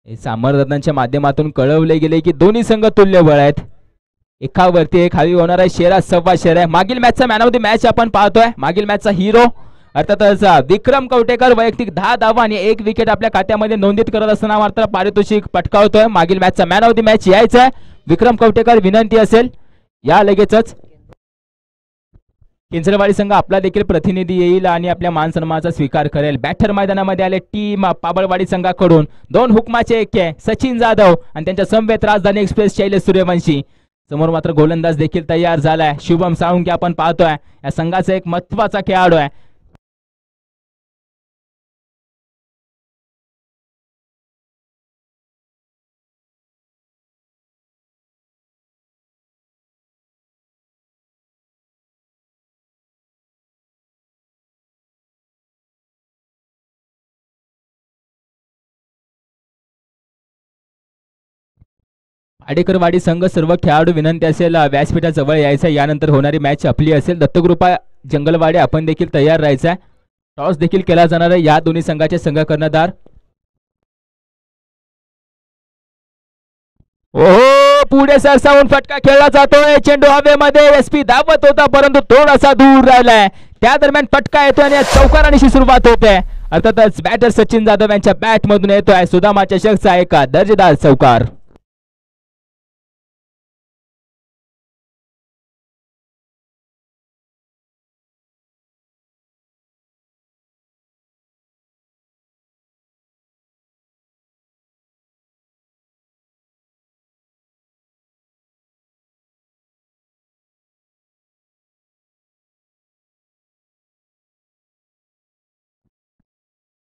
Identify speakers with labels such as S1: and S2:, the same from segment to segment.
S1: सामरदादांच्या माध्यमातून कळवले गेले की दोन्ही संघ तुल्यबळ आहेत. एकावरती एक खाली होणार आहे. शेरा सव्वा शेर आहे. मागील मॅचचा मॅन ऑफ द मॅच आपण पाहतोय. मागील मॅचचा हिरो अर्थातच विक्रम कवटेकर वैयक्तिक 10 धावा आणि 1 विकेट आपल्या खात्यामध्ये नोंदीत करत असताना मात्र पारितोषिक पटकावतोय. मागील मॅचचा मॅन ऑफ द मॅच यायचा आहे. विक्रम कवटेकर विनंती असेल या लगेचच. किंचरवाडी संघ आपला देखील प्रतिनिधी येईल आणि आपल्या मान सन्मानाचा स्वीकार करेल. बॅटर मैदानामध्ये आले टीम पाबळवाडी संघाकडून 2 हुकमाचे एक सचिन जाधव आणि त्यांच्या समवेत राजधानी एक्सप्रेस शैलेश सूर्यवंशी. समोर मात्र गोलंदाज देखील तयार झालाय. शुभम साळुंके आपण पाहतोय. या संघाचा एक महत्वाचा खेळाडू आहे. आडेकरवाडी संघ सर्व खेळाडू विनंती असेल व्यासपीठाजवळ यायचं. यानंतर होणारी मॅच आपली असेल. दत्तगृपा जंगलवाडी आपण देखील तयार राहायचं. टॉस देखील केला जाणार आहे. या दोन्ही संघाचे संघ कर्णधार ओहो पुढे सरसावून फटका खेळला जातोय. चेंडू हवेमध्ये एसपी धावत होता परंतु थोडासा दूर राहिलाय. त्या दरम्यान फटका येतोय आणि चौकारांची सुरुवात होते. अर्थातच बॅटर सचिन जाधव यांच्या बॅट मधून येतोय सुदामा चषकचा एक दर्जेदार चौकार.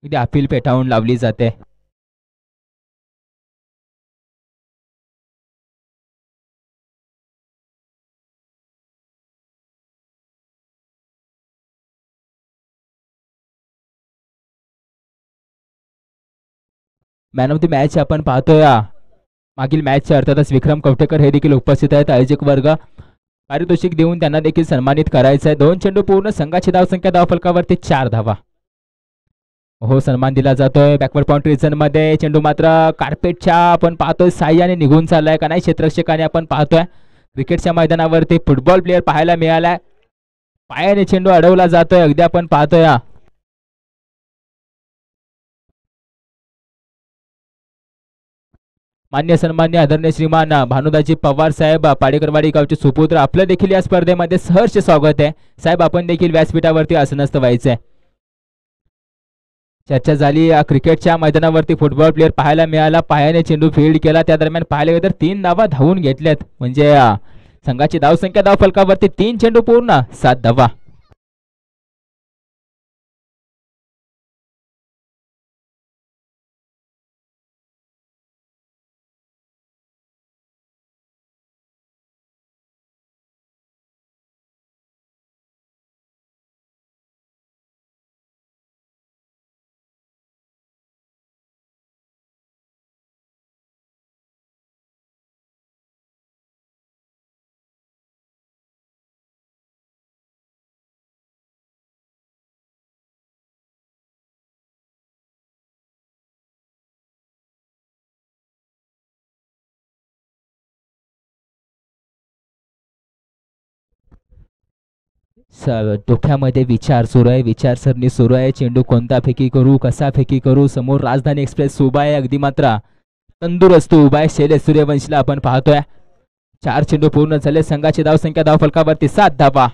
S1: अपील पेटावून लावली जाते. मॅन ऑफ द मॅच आपण पाहतोय. मागील मॅचच्या अर्थातच विक्रम कवटेकर हे देखील उपस्थित आहेत. आयोजक वर्ग पारितोषिक देऊन त्यांना देखील सन्मानित करायचं आहे. 2 चेंडू पूर्ण संघाची धावसंख्या धावफलकावरती 4 धावा. हो सन्मान दिला जातोय. बॅकवर्ड पॉइंट रिजन मध्ये चेंडू मात्र कार्पेटच्या आपण पाहतोय साह्याने निघून चाललाय का नाही क्षेत्ररक्षकाने आपण पाहतोय. क्रिकेटच्या मैदानावरती फुटबॉल प्लेअर पाहायला मिळालाय. पायाने चेंडू अडवला जातोय अगदी आपण पाहतोय. मान्य सन्मान्य आदरणीय श्रीमान भानुदाजी पवार साहेब पाडेकरवाडी गावचे सुपुत्र आपलं देखील या स्पर्धेमध्ये सहर्ष स्वागत आहे. साहेब आपण देखील व्यासपीठावरती आसनस्थ व्हायचंय. चर्चा झाली क्रिकेटच्या मैदानावरती फुटबॉल प्लेअर पाहायला मिळाला. पायाने चेंडू फील्ड केला. त्या दरम्यान पाहायला गेलं तर 3 धावा धावून घेतल्यात. म्हणजे संघाची धावसंख्या धावफलकावरती 3 चेंडू पूर्ण 7 धावा. डोक्यामध्ये विचार सुरू आहे. विचारसरणी सुरू आहे. चेंडू कोणता फेकी करू कसा फेकी करू. समोर राजधानी एक्सप्रेस उभा आहे. अगदी मात्र तंदुरुस्त उभा आहे. शैलेश सूर्यवंशीला आपण पाहतोय. 4 चेंडू पूर्ण झाले. संघाची धावसंख्या धावफलकावरती 7 धावा.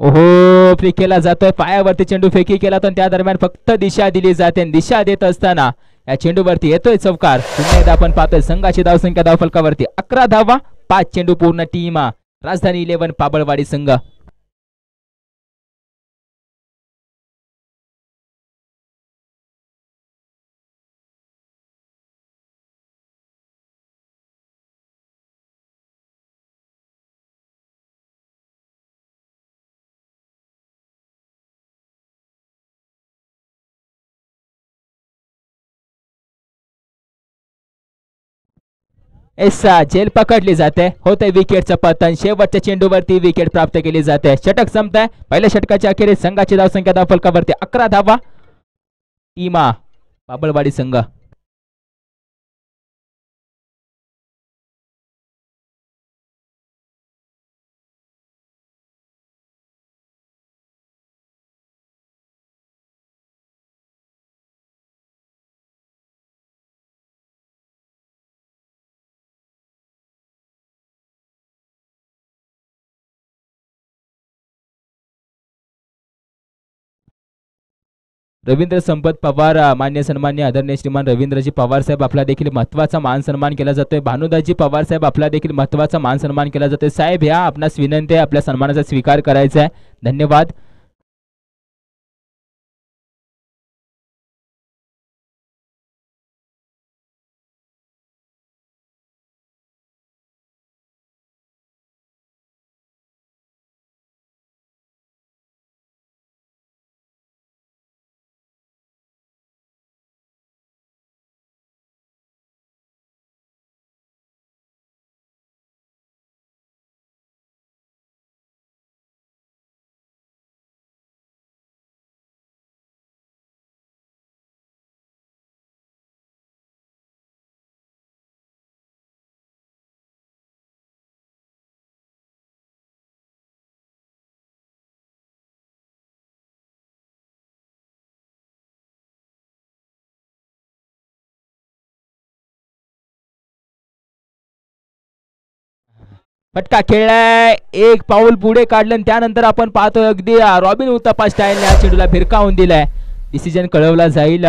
S1: ओहो फ्री केला जातोय. पायावरती चेंडू फेकी केला तर त्या दरम्यान फक्त दिशा दिली जाते. दिशा देत असताना या चेंडूवरती येतोय चौकार. पुन्हा एकदा आपण पाहतोय संघाची धावसंख्या धावफलकावरती 11 धावा. 5 चेंडू पूर्ण. टीम राजधानी 11 पाबळवाडी संघ. एसा झेल पकडली जाते. होते विकेटचं पतन. शेवटच्या चेंडूवरती विकेट प्राप्त केली जाते. षटक संपतंय. पहिल्या षटकाच्या अखेरीस संघाची धावसंख्या धावफलकावरती 11 धावा. टीमा पाबळवाडी संघ. रवींद्र संपत पवार मान्य सन्मान्य आदरणीय श्रीमान रवींद्रजी पवार साहेब आपला देखील महत्वाचा मान सन्मान केला जातोय. भानुदाजी पवार साहेब आपला देखील महत्वाचा मान सन्मान केला जातोय. साहेब या आपणास विनंती आहे आपल्या सन्मानाचा स्वीकार करायचा आहे. धन्यवाद. फटका खेळलाय, एक पाऊल पुढे काढलं आणि त्यानंतर आपण पाहतोय अगदी रॉबिन उत्तपा स्टाईलने या चेंडूला भिरकावून दिलाय. डिसिजन कळवला जाईल.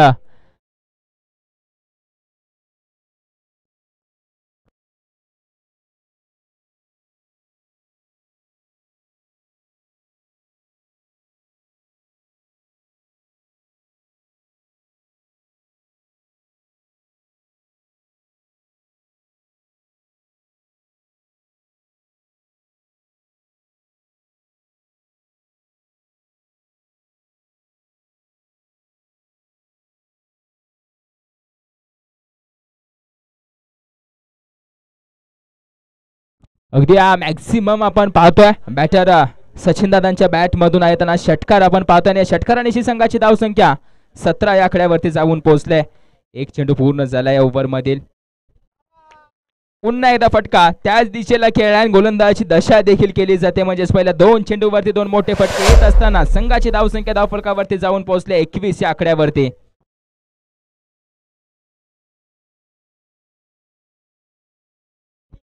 S1: अगदी मॅक्सिमम आपण पाहतोय बॅटर सचिन दादांच्या बॅट मधून येताना षटकार आपण पाहतोय आणि षटकारानिशी संघाची धावसंख्या 17 या आकड्यावरती जाऊन पोहोचले. एक चेंडू पूर्ण झालाय ओव्हर मधील. पुन्हा एकदा फटका त्याच दिशेला खेळला आणि गोलंदाजाची दशा देखील केली जाते. म्हणजेच पहिल्या 2 चेंडूवरती 2 मोठे फटके येत असताना संघाची धावसंख्या धावफलकावरती जाऊन पोहोचले 21 या आकड्यावरती.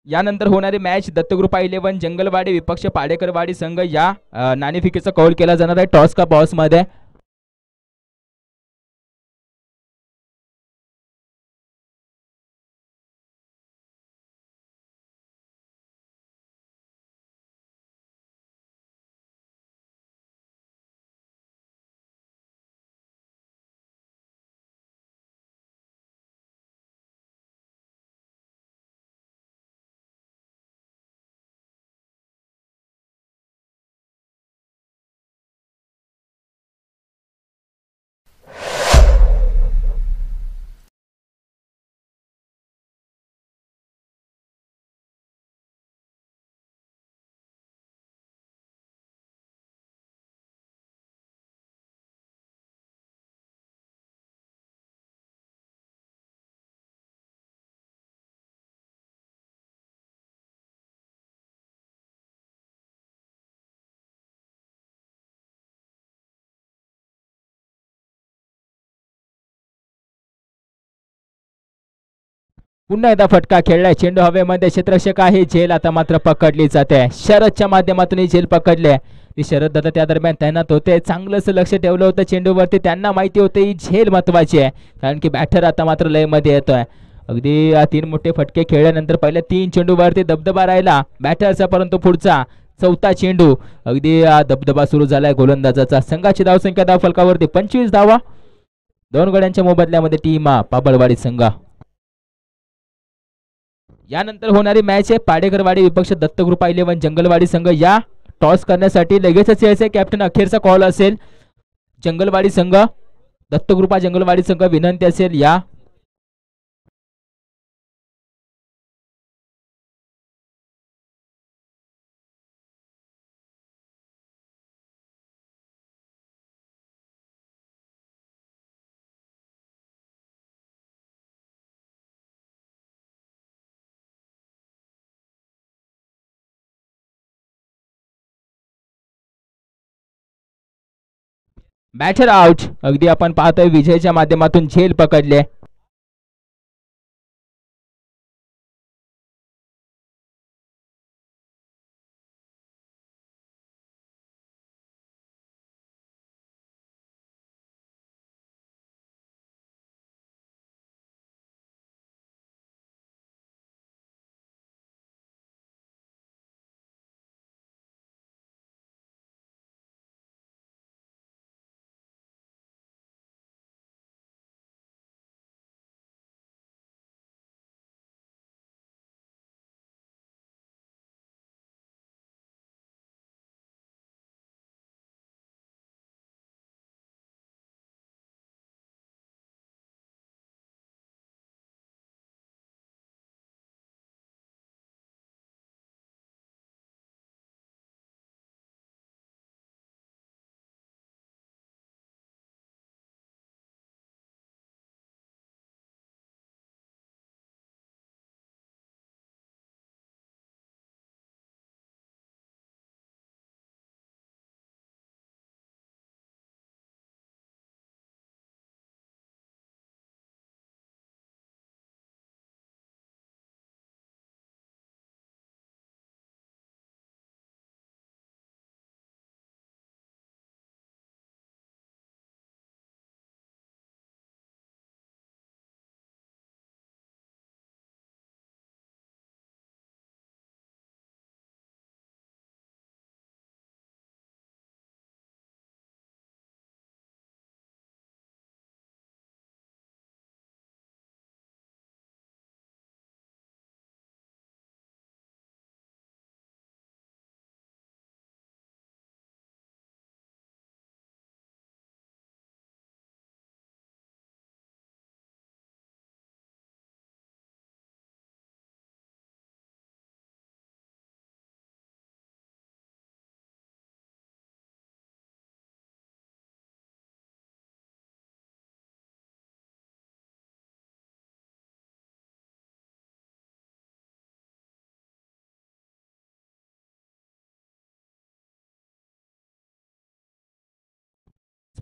S1: यानंतर होणारी मॅच दत्तगृपा 11 जंगलवाडी विपक्ष पाडेकरवाडी संघ या नाणेफिकीचा कौल केला जाणार आहे टॉस का बॉस मध्ये. पुन्हा एकदा फटका खेळलाय. चेंडू हवेमध्ये क्षेत्ररक्षक आहे. झेल आता मात्र पकडली जाते. शरदच्या माध्यमातून ही झेल पकडले. ती शरद दादा त्या दरम्यान तैनात होते. चांगलंच लक्ष ठेवलं होतं चेंडूवरती. त्यांना माहिती होते ही झेल महत्वाची आहे कारण की बॅटर आता मात्र लय मध्ये येतोय. अगदी 3 मोठे फटके खेळल्यानंतर पहिल्या 3 चेंडूवरती दबदबा राहिला बॅटरचा, परंतु पुढचा 4था चेंडू अगदी दबदबा सुरू झालाय गोलंदाजाचा. संघाची धावसंख्या धावफलकावरती 25 धावा. 2 गड्यांच्या मोबदल्यामध्ये टीम पाबळवाडी संघ. यानंतर होणारी मॅच आहे पाडेकरवाडी विपक्ष दत्तगृपा 11 जंगलवाडी संघ. या टॉस करण्यासाठी लगेचच यायचे कॅप्टन अखेरचा कॉल असेल. जंगलवाडी संघ दत्तगृपा जंगलवाडी संघ विनंती असेल या. Batter out. अगदी आपण पाहतोय विजयच्या माध्यमातून झेल पकडले.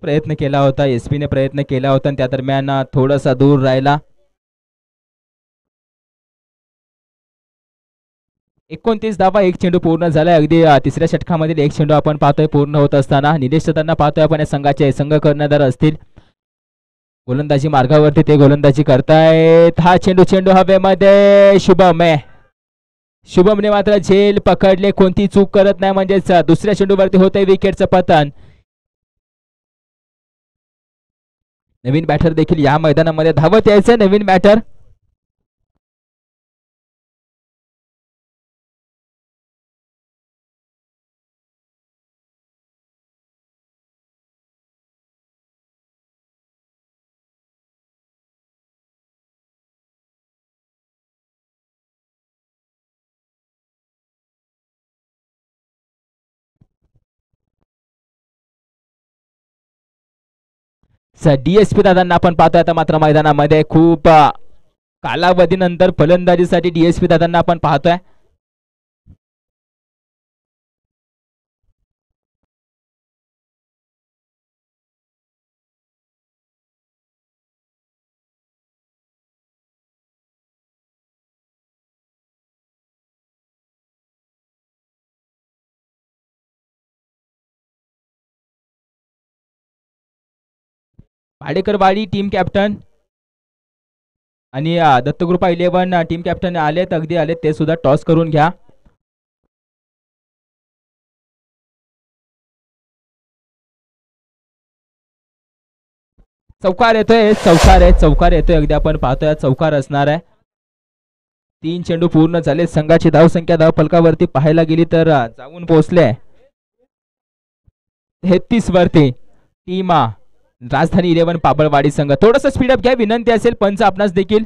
S1: प्रयत्न केला होता, SP ने प्रयत्न केला होता आणि त्या दरम्यान थोडासा दूर राहिला. 29 धावा, एक चेंडू पूर्ण झालाय. अगदी तिसऱ्या षटकामधील एक चेंडू आपण पाहतोय पूर्ण होत असताना. निलेश सदांना पाहतोय आपण या संघाचे संघ कर्णधार असतील. गोलंदाजी मार्गावरती ते गोलंदाजी करतायत. हा चेंडू हवेमध्ये. शुभमने मात्र झेल पकडले, कोणती चूक करत नाही, म्हणजेच दुसऱ्या चेंडूवरती होतंय विकेटचं पतन. नवीन बॅटर देखील या मैदानामध्ये धावत यायचं. नवीन बॅटर DSP दादांना आपण पाहतोय आता मात्र मैदानामध्ये. खूप कालावधीनंतर फलंदाजीसाठी DSP दादांना आपण पाहतोय. पाडेकरवाडी टीम कॅप्टन आणि दत्तकृपा 11 टीम कॅप्टन आलेत, अगदी आलेत, ते सुद्धा टॉस करून घ्या. चौकार येतोय अगदी आपण पाहतोय चौकार असणार आहे. 3 चेंडू पूर्ण झाले. संघाची धावसंख्या धाव फलकावरती पाहायला गेली तर जाऊन पोहोचले 33 वरती. टीम राजधानी 11 पाबळवाडी संघ. थोडस स्पीडअप घ्या विनंती असेल पंच आपणास देखील.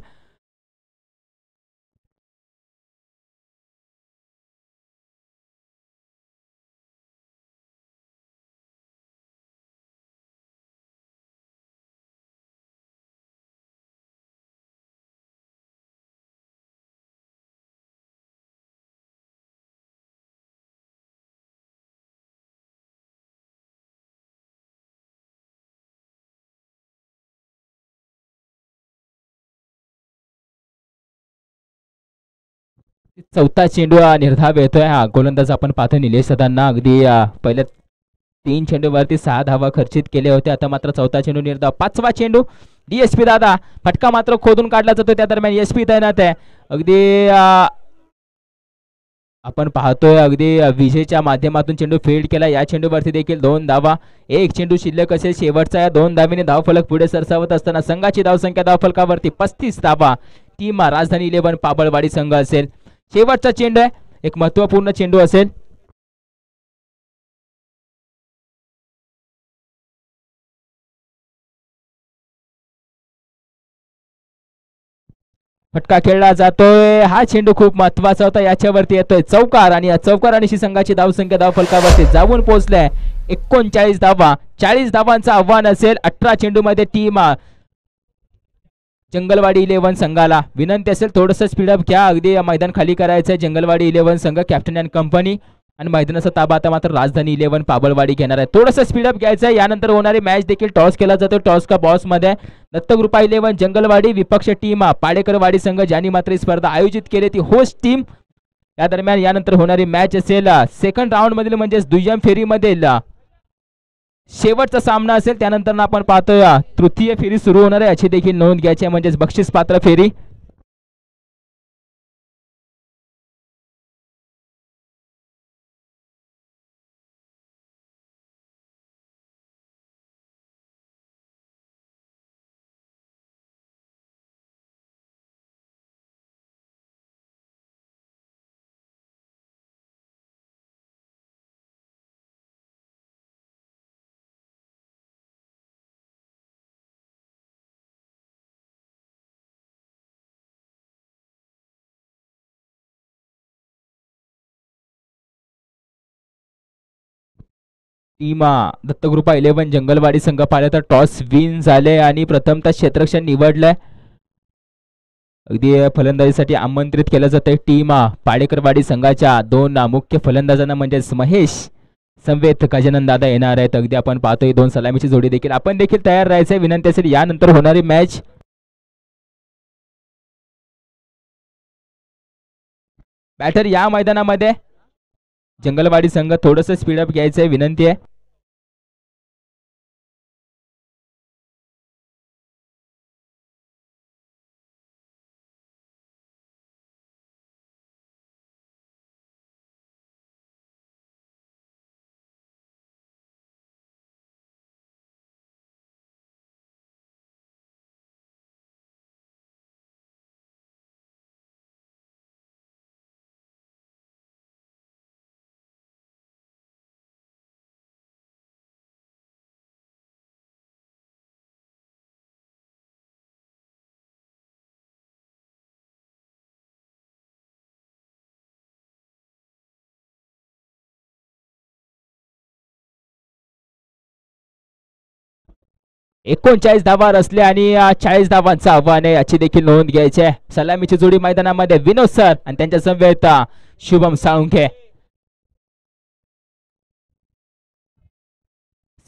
S1: चौथा चेंडू निर्धाव येतोय. हा गोलंदाज आपण पाहतो निलेश सदांना. अगदी पहिल्या 3 चेंडूवरती 6 धावा खर्चित केले होते. आता मात्र चौथा चेंडू निर्धाव. 5वा चेंडू DSP दादा. फटका मात्र खोदून काढला जातो, त्या दरम्यान SP तैनात आहे. अगदी आपण पाहतोय अगदी विजेच्या माध्यमातून चेंडू फील्ड केला. या चेंडूवरती देखील 2 धावा. एक चेंडू शिल्लक असेल शेवटचा. या 2 धावेने धावफलक पुढे सरसावत असताना संघाची धावसंख्या धावफलकावरती 35 धावा. टीम राजधानी 11 पाबळवाडी संघ असेल. शेवटचा चेंडू आहे, एक महत्वपूर्ण चेंडू असेल. फटका खेळला जातोय. हा चेंडू खूप महत्वाचा होता. याच्यावरती येतोय चौकार आणि चौकार आणि संघाची धावसंख्या धावफलकावरती जाऊन पोहोचलाय 39 धावा. 40 धावांचं आव्हान असेल 18 चेंडू मध्ये. टीम जंगलवाडी 11 संघाला विनंती असेल थोडंसं स्पीडअप घ्या. अगदी मैदान खाली करायचंय. जंगलवाडी 11 संघ कॅप्टन अँड कंपनी आणि मैदानाचा ताबा आता मात्र राजधानी 11 पाबळवाडी घेणार आहे. थोडंसं स्पीडअप घ्यायचं. यानंतर होणारी मॅच देखील टॉस केला जातो. टॉस का बॉस मध्ये दत्तकृपा 11 जंगलवाडी, विपक्ष टीम पाडेकरवाडी संघ, ज्यांनी मात्र ही स्पर्धा आयोजित केली ती होस्ट टीम. या दरम्यान यानंतर होणारी मॅच असेल सेकंड राऊंड मधील म्हणजेच दुय्यम फेरीमधील शेवटचा सामना असेल. त्यानंतर आपण पाहतोय तृतीय फेरी सुरू होणार आहे, याची देखील नोंद घ्यायची आहे, म्हणजेच बक्षीस पात्र फेरी. टीम दत्तकृपा 11 जंगलवाडी संघ पाहिलं तर टॉस विन झाले आणि प्रथमतः क्षेत्ररक्षण निवडलंय. अगदी फलंदाजीसाठी आमंत्रित केलं जातंय टीम पाडेकरवाडी संघाच्या 2 मुख्य फलंदाजांना, म्हणजेच महेश संवेद गजानन दादा येणार आहेत. अगदी आपण पाहतोय दोन सलामीची जोडी देखील. आपण देखील तयार राहायचंय विनंती असेल. यानंतर होणारी मॅच बॅटर या मैदानामध्ये जंगलवाडी संघ थोडस स्पीडअप घ्यायचंय विनंती आहे. एकोणचाळीस धावा असले आणि 40 धावांचं आव्हान आहे याची देखील नोंद घ्यायची आहे. सलामीची जोडी मैदानामध्ये विनोद सर आणि त्यांच्या समवेत शुभम साळुंखे.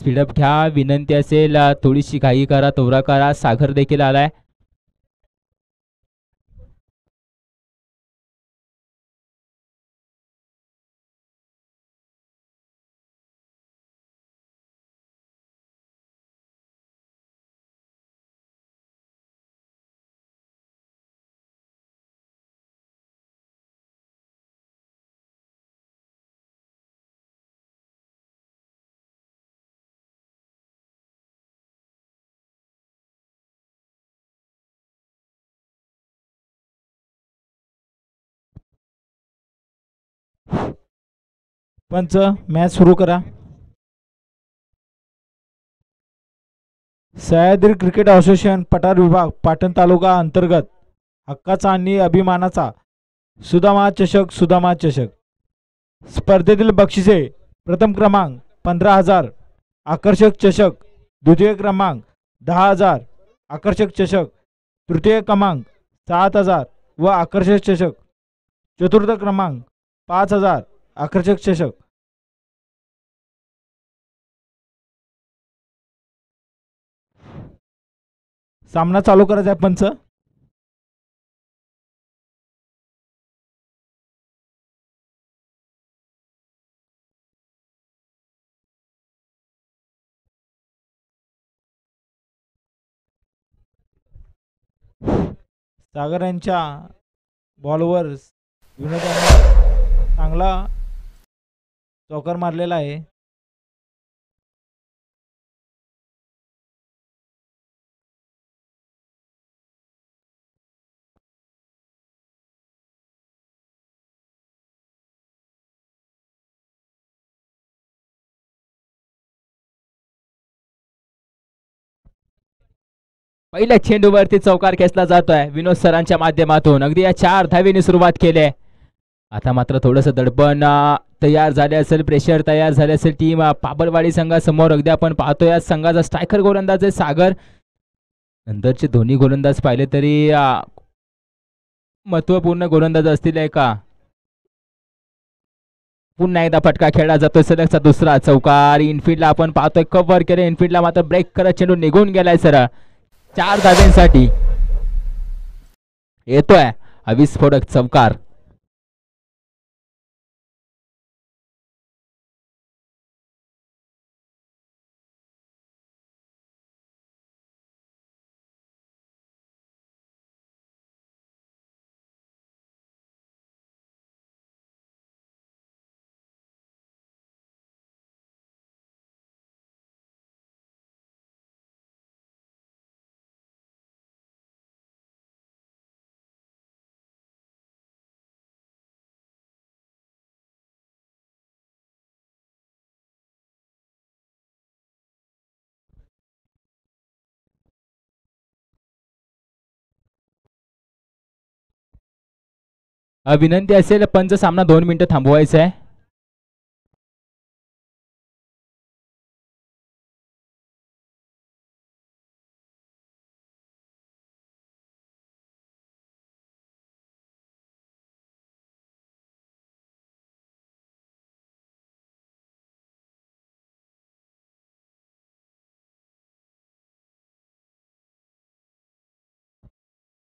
S1: स्पीडअप घ्या विनंती असेल. थोडीशी घाई करा तोरा करा. सागर देखील आलाय.
S2: पंच मॅच सुरू करा. सह्याद्री क्रिकेट असोसिएशन पठार विभाग पाटण तालुका अंतर्गत हक्काचा आणि अभिमानाचा सुदामा चषक स्पर्धेतील बक्षिसे प्रथम क्रमांक 15,000 आकर्षक चषक, द्वितीय क्रमांक 10,000 आकर्षक चषक, तृतीय क्रमांक 7,000 व आकर्षक चषक, चतुर्थ क्रमांक 5,000 आकर्षक चषक. सामना चालू करायचा आहे पंच. सागर यांच्या बॉलवर विनोदाने चांगला चौकार मारलेला आहे.
S1: पहिल्या चेंडूवरती चौकार खेचला जातोय विनोद सरांच्या माध्यमातून. अगदी या 4 धावेने सुरुवात केली. आता मात्र थोडस दडपण तयार झाले असेल. प्रेशर तयार झाले असेल टीम पाबळवाडी संघासमोर. अगदी आपण पाहतोय संघाचा स्ट्रायकर गोलंदाज आहे सागर. नंतरचे दोन्ही गोलंदाज पाहिले तरी महत्वपूर्ण गोलंदाज असतील का. पुन्हा एकदा फटका खेळला जातोय. सलगचा दुसरा चौकार. इनफिल्डला आपण पाहतोय कव्हर केले. इनफिल्डला मात्र ब्रेक करत चेंडू निघून गेलाय सर. 4 धाव्यांसाठी येतोय अविस्फोटक चौकार. विनंती असेल पंच सामना 2 मिनिटं थांबवायचा आहे.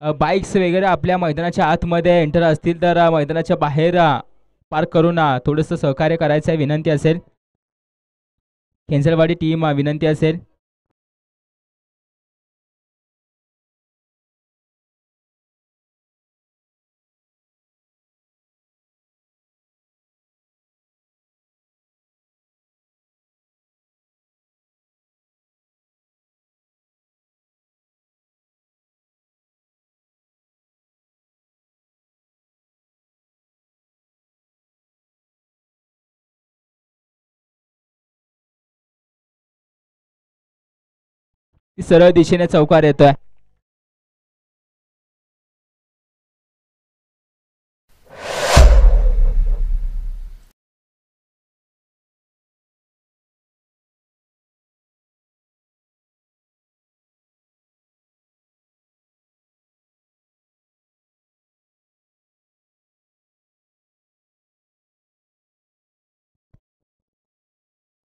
S1: बाईक्स वगैरे आपल्या मैदानाच्या आतमध्ये एंटर असतील तर मैदानाच्या बाहेर पार्क करून थोडंसं सहकार्य करायचं आहे, विनंती असेल. खेंचरवाडी टीम विनंती असेल. सरळ दिशेने चौकार येतोय.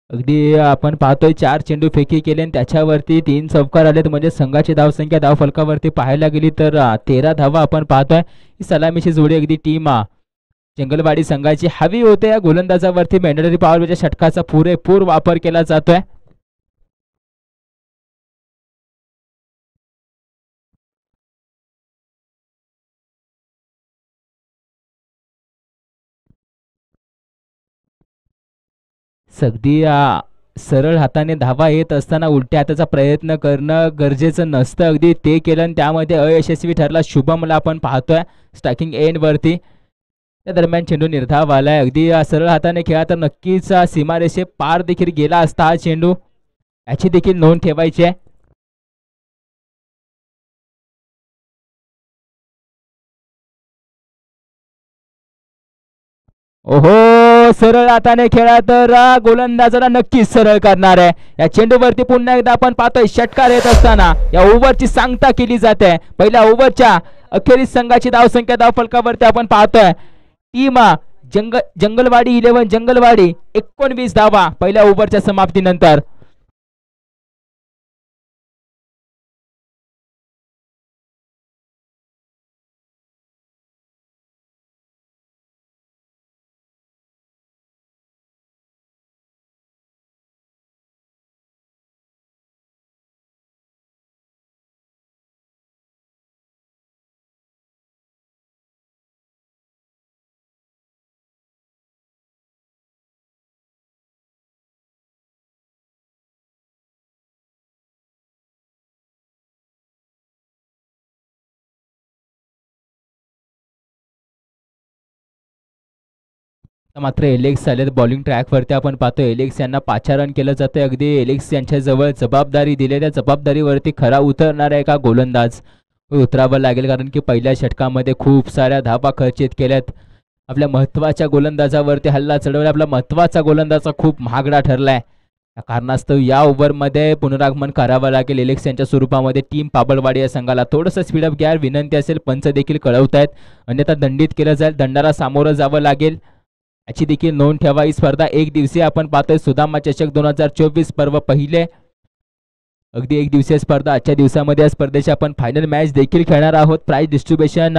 S1: अगदी आपण पाहतोय 4 चेंडू फेकी केले आणि त्याच्यावरती 3 चौकार आलेत, म्हणजे संघाची धावसंख्या धावफलकावरती पाहायला गेली तर 13 धावा आपण पाहतोय. ही सलामीची जोडी अगदी टीम जंगलवाडी संघाची हवी होते. या गोलंदाजावरती मॅन्डेटरी पॉवरच्या षटकाचा पुरेपूर वापर केला जातोय. अगदी सरळ हाताने धावा येत असताना उलट्या हाताचा प्रयत्न करणं गरजेचं नसतं, अगदी ते केलं आणि त्यामध्ये अयशस्वी ठरला शुभमला आपण पाहतोय स्ट्रायकिंग एंड वरती. त्या दरम्यान चेंडू निर्धाव आलाय. अगदी सरळ हाताने खेळा तर नक्कीच सीमारेषे पार देखील गेला असता हा चेंडू, याची देखील नोंद ठेवायची आहे. ओहो, सरळ हाताने खेळा तर गोलंदाजाला नक्कीच सरळ करणार आहे. या चेंडूवरती पुन्हा एकदा आपण पाहतोय षटकार येत असताना या ओव्हरची सांगता केली जाते. पहिल्या ओव्हरच्या अखेरीस संघाची धावसंख्या धावफलकावरती आपण पाहतोय टीम जंगलवाडी 11 जंगलवाडी 19 धावा पहिल्या ओव्हरच्या समाप्तीनंतर. मात्र एलेक्स आले बॉलिंग ट्रॅकवरती आपण पाहतो. एलेक्स यांना पाचारण केलं जातं. अगदी एलेक्स यांच्या जवळ जबाबदारी दिली, त्या जबाबदारीवरती खरा उतरणार आहे का गोलंदाज उतरावं लागेल, कारण की पहिल्या षटकामध्ये खूप साऱ्या धावा खर्चित केल्यात. आपल्या महत्वाच्या गोलंदाजावरती हल्ला चढवला. आपला महत्वाचा गोलंदाज खूप महागडा ठरलाय. या कारणास्तव या ओव्हरमध्ये पुनरागमन करावं लागेल एलेक्स यांच्या स्वरूपामध्ये. टीम पाबळवाडी या संघाला थोडंसं स्पीडअप घ्या विनंती असेल. पंच देखील कळवत आहेत, अन्यथा दंडित केलं जाईल, दंडाला सामोरं जावं लागेल, याची देखील नोंद ठेवा. ही स्पर्धा एक दिवसीय आपण पाहतोय सुदामा चषक 2024 पर्व पहिले, अगदी एक दिवसीय स्पर्धा. आजच्या दिवसामध्ये या स्पर्धेची आपण फायनल मॅच देखील खेळणार आहोत. प्राइज डिस्ट्रीब्युशन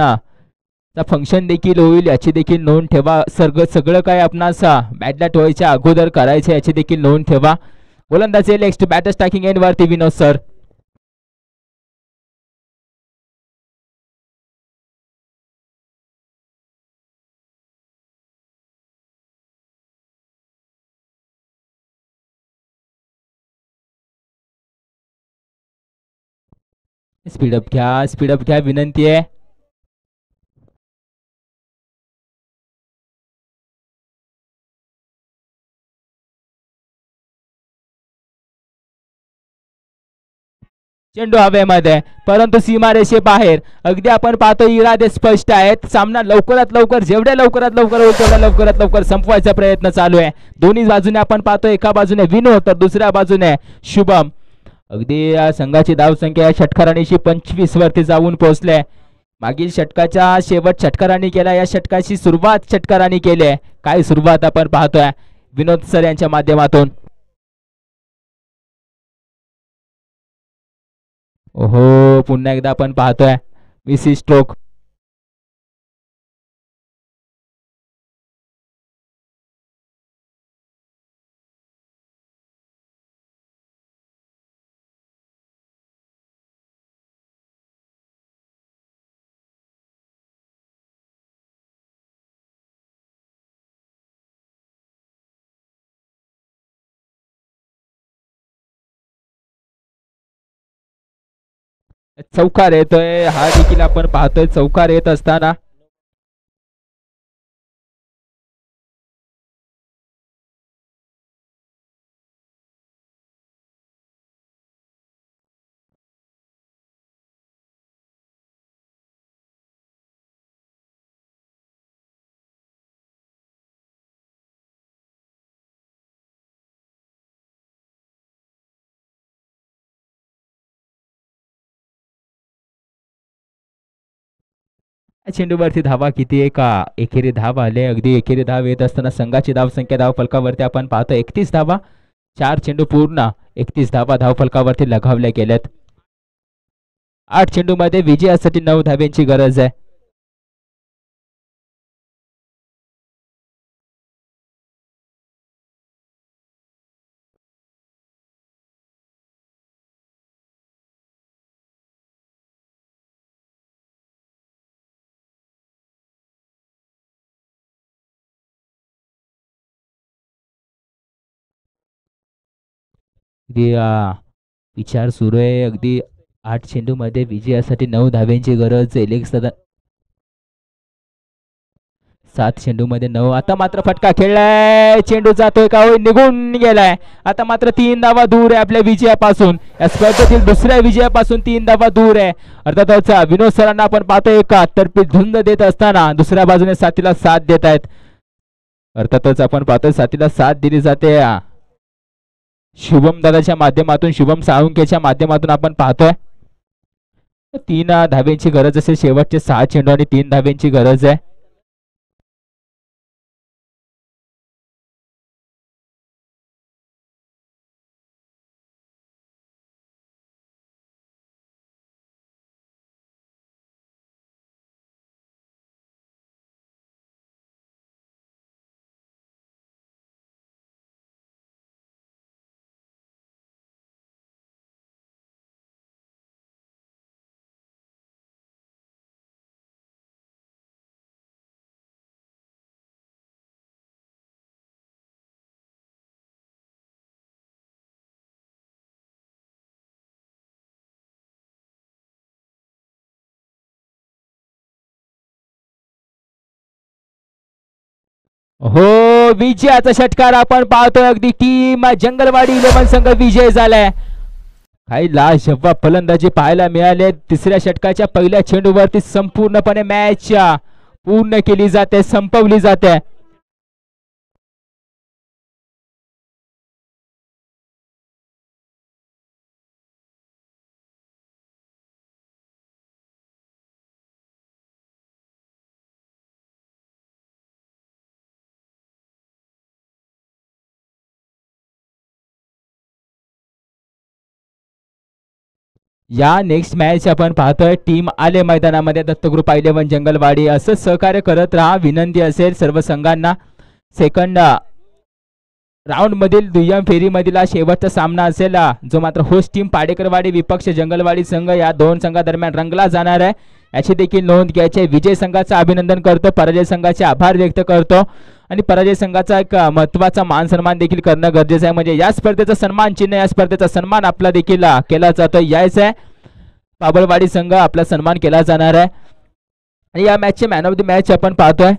S1: चा फंक्शन देखील होईल, याची देखील नोंद ठेवा. सगळं काय आपणास बॅटलॅट व्हायच्या अगोदर करायचे, याची देखील नोंद ठेवा. गोलंदाजी नेक्स्ट बॅटर स्ट्रायकिंग एंड वरती विनोद सर. स्पीडअप घ्या विनंती आहे. चेंडू हवेमध्ये परंतु सीमारेषे बाहेर. अगदी आपण पाहतो इरादे स्पष्ट आहेत. सामना लवकरात लवकर, जेवढ्या लवकरात लवकर होईल तेवढ्या लवकरात लवकर संपवायचा प्रयत्न चालू आहे. दोन्ही बाजूने आपण पाहतो, एका बाजूने विनोद तर दुसऱ्या बाजूने शुभम. अगदी संघाची धावसंख्या षटकारांची 25 वरती जाऊन पोहोचले. मागील षटकाच्या शेवट षटकारांनी केला, या षटकाची सुरुवात षटकारांनी केली. काय सुरुवात आपण पाहतोय विनोद सर यांच्या माध्यमातून. ओहो, पुन्हा एकदा आपण पाहतोय VC स्ट्रोक. चौकार येतोय, हा देखील आपण पाहतोय चौकार येत असताना. चेंडूवरती धावा किती आहे का? एकेरी धाव आले. अगदी एकेरी धाव येत असताना संघाची धाव संख्या धाव फलकावरती आपण पाहतो 31 धावा. 4 चेंडू पूर्ण 31 धावा धाव फलकावरती लगावल्या गेल्यात. 8 चेंडूमध्ये विजयासाठी 9 धाव्यांची गरज आहे. अगदी विचार सुरू आहे. अगदी 8 चेंडूमध्ये विजयासाठी 9 धाव्यांची गरज. एलेक्स दादा 7 चेंडूमध्ये 9. आता मात्र फटका खेळलाय. चेंडू जातोय का? होय, निघून गेलाय. आता मात्र 3 धावा दूर आहे आपल्या विजयापासून. या स्पर्धेतील दुसऱ्या विजयापासून 3 धावा दूर आहे. अर्थातच विनोद सरांना आपण पाहतोय का तर्फे धुंद देत असताना दुसऱ्या बाजूने साथीला साथ देत आहेत. अर्थातच आपण पाहतोय साथीला साथ दिली जाते शुभम दादाच्या माध्यमातून, शुभम साळुंकेच्या माध्यमातून आपण पाहतोय. 3 धाव्यांची गरज असेल. शेवटचे 6 चेंडू आणि 3 धाव्यांची गरज आहे. हो, विजयाचा षटकार आपण पाहतोय. अगदी टीम जंगलवाडी 11 संघ विजय झालाय. काही लाजवाब फलंदाजी पाहायला मिळाले. तिसऱ्या षटकाच्या पहिल्या चेंडूवरती संपूर्णपणे मॅच पूर्ण केली जाते, संपवली जाते. या नेक्स्ट मॅच आपण पाहतोय टीम आले मैदानामध्ये. दत्तग्रुप 11 जंगलवाडी असंच सहकार्य करत राहा, विनंती असेल सर्व संघांना. सेकंड राऊंड मधील दुय्यम फेरीमधील शेवटचा सामना असेल जो मात्र होस्ट टीम पाडेकरवाडी विपक्ष जंगलवाडी संघ या दोन संघादरम्यान रंगला जाणार आहे. याची देखील नोंद घ्यायची. विजय संघाचं अभिनंदन करतो, पराजय संघाचे आभार व्यक्त करतो आणि पराजय संघाचा एक महत्त्वाचा मान सन्मान देखील करणं गरजेचं आहे. म्हणजे या स्पर्धेचा सन्मान चिन्ह, या स्पर्धेचा सन्मान आपला देखील केला जातो. यायचं आहे बाबळवाडी संघ आपला सन्मान केला जाणार आहे. आणि या मॅचचे मॅन ऑफ द मॅच आपण पाहतोय